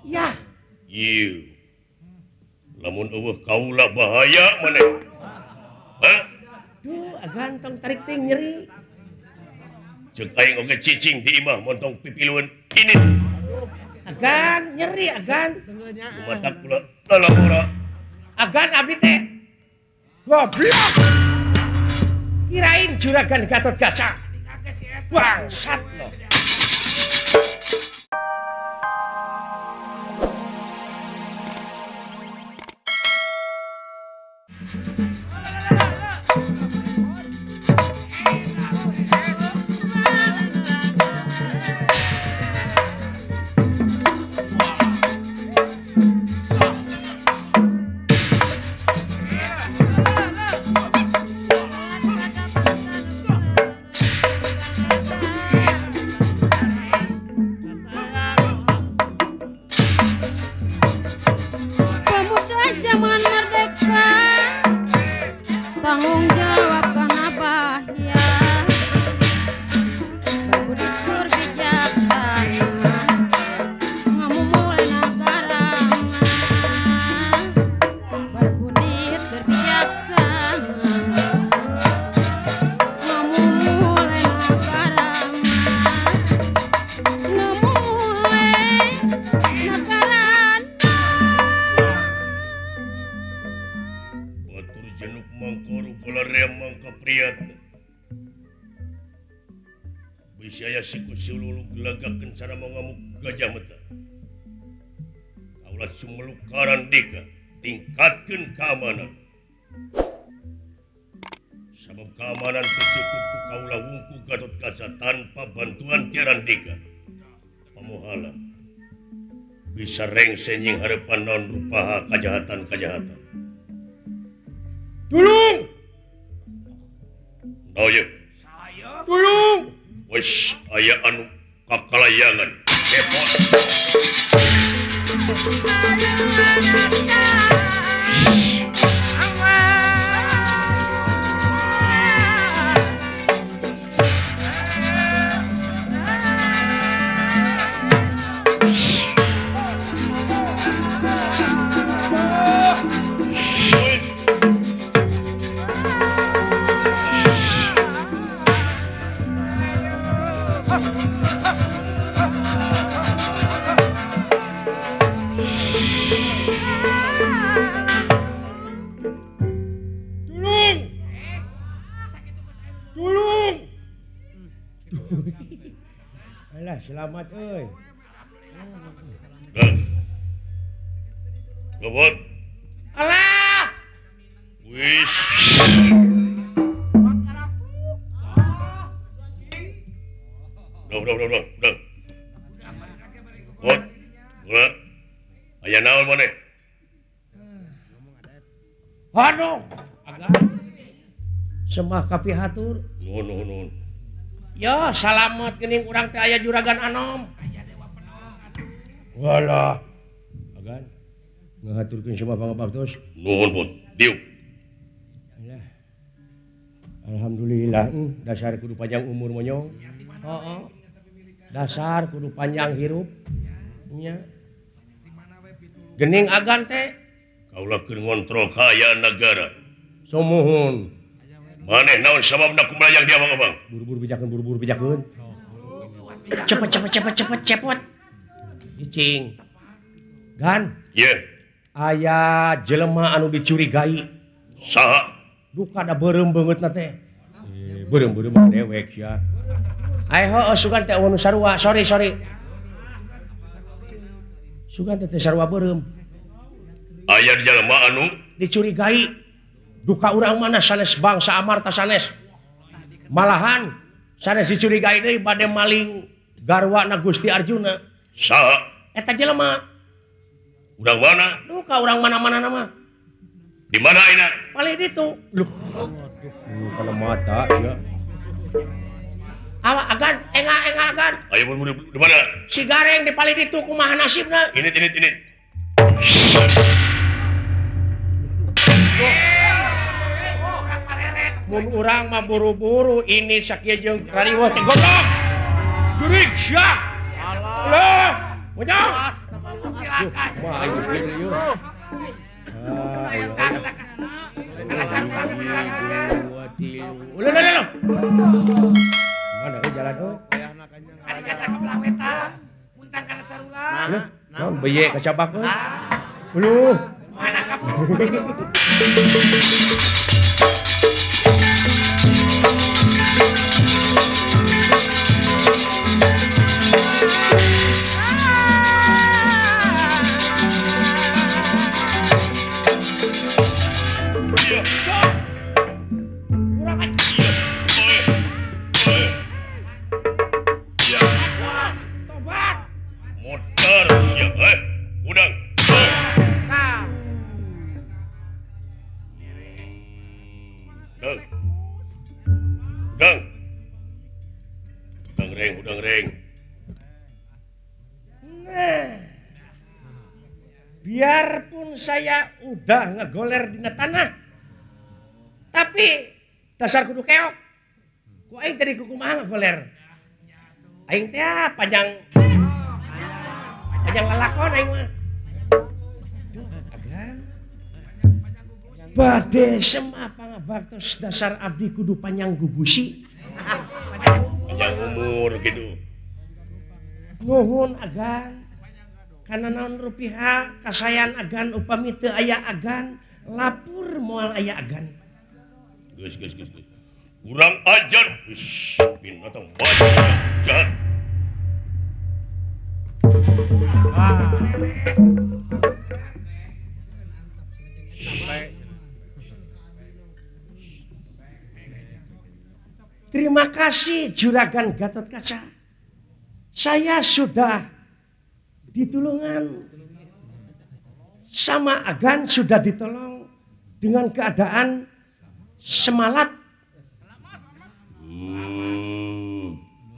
Iya. Lamun eueuh kaula bahaya maneh. Hah? Duh, ganteng tarik ting nyeri. Ceuk aing oge cicing di imah montong pipilueun ini. Agan nyeri agan. Kumatak kula lalabora. Agan abdi teh. Goblok. Kirain juragan Gatot Kaca. Bangsat lo. Saya siku sululu gelagakeun cara mau ngamuk gajah mata. Kaulah sumeluk karandika tingkatkeun keamanan. Sabab keamanan tercukup ku kaulah wungku Gatot Kaca tanpa bantuan Tirandika. Pamuhala bisa rengse nying harapan non rupaha kajahatan-kajahatan. Tulung! Oh ya. Saya? Tulung! Wes aya anu kakalayangan kepot. Selamat euy. Gobot. Alah. Wis. Udah. Bot. Gula. Aya naon maneh? Aduh. Agak. Semah kapihatur. Nuhun. Ya, salamet geuning urang teh aya juragan Anom. Aya dewa penolong. Walah. Agan. Ngahaturkeun semua pangabaktos. Nuhun, Bot. Diuk. Alhamdulillah, dasar kudu panjang umur monyong. Heeh. Dasar kudu panjang hirup. Nya. Geuning agan teh. Kaulah keur ngontrol kaayaan negara. Sumuhun. Maneh naon sababna kumalayang dia Abang? Buru-buru bijakeun. Cepet cepet. Cicing. Gan. Ye. Aya jelema anu dicurigai. Saha? Duka da beureum beungeutna teh. Beureum dewek sia. Ayo sugan teh anu sarua. Sorry. Sugan teh sarua beureum. Aya jelema anu dicurigai. Duka urang mana sanes bangsa Amarta sanes. Malahan sanes dicurigai deui bade maling garwana Gusti Arjuna. Saha? Eta jelema. Urang mana? Duka urang mana-mana nama. Di mana ayeuna? Palih ditu. Loh. Kana mata ya. Awa agan, enga agan. Ayo mun di mana? Si Gareng di palih ditu kumaha nasibna? Ini. Mun urang mah buru-buru ini sakieu jeung kariweuh teh goblok. Jurig sia. Lah, monyong. Silakan. Wah, ini kieu yeuh. Ulah. Mana ke jalan euy? Ari kata ka Blawetan. Muntang kana carulang. Naon beye kacabak euy? Uluh. Mana kamu? Motor siap, udang. Udang ring. Nah, biarpun saya udah ngegoler di tanah, tapi dasar kudu keok. Ku aing tadi kumaha ngegoler. Aing teh panjang lalakon aing mah. Duh, agan. Bade semapa ngabaktos dasar abdi kudu panjang gugusi. Panjang umur gitu. Nuhun agan. Kana naon rupiah kasayan agan upami teu aya agan, lapur moal aya agan. Geus. Kurang ajar. Binatang banyak jahat. Terima kasih Juragan Gatotkaca. Saya sudah ditulungan sama agan, sudah ditolong dengan keadaan semalat.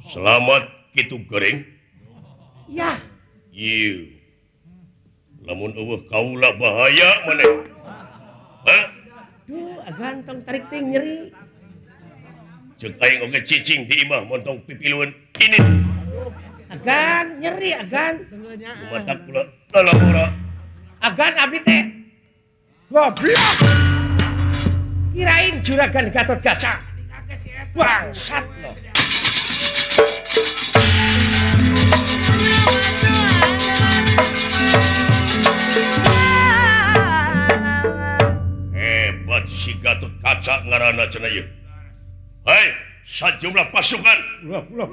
Selamat kitu gering. Ya, Ieu. Lamun eueuh kaula bahaya maneh. Hah? duh agan tong tarik ting nyeri. Ceuk aing oge cicing di imah montong pipiluan ini. Agan nyeri agan. Matak pula lalamura. Agan abdi teh goblok. Kirain Juragan Gatotkaca. Bangsat lo. Hebat si Gatotkaca ngaranna cenah ieu. Hai, sajumlah pasukan. Pulah.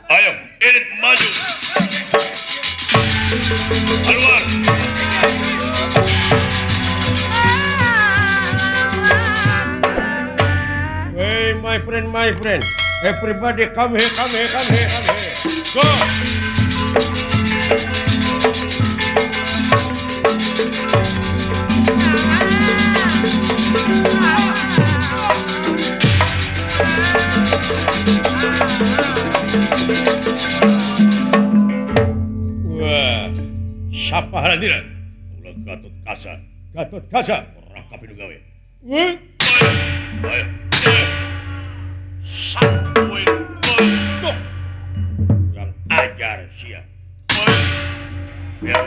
Ayo, irit maju. Keluar. Hey, my friend. Everybody come here. Go. Wah, siapa halandiran? Ulah Gatotkaca. Gatotkaca. Ora kapidu gawe. Wah, Ayo. Sampai tuh. Kurang ajar sia. Ya.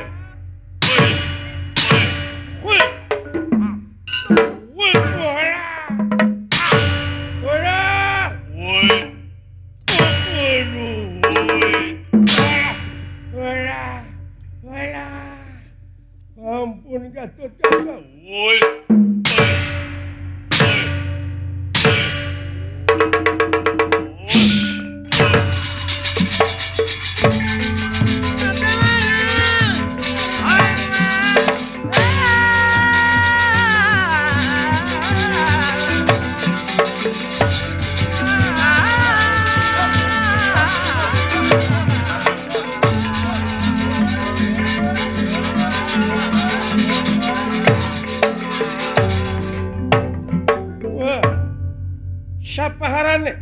Ampun Gatotkaca. Woi. Wah, siapa harannya?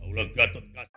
Ulah Gatotkaca.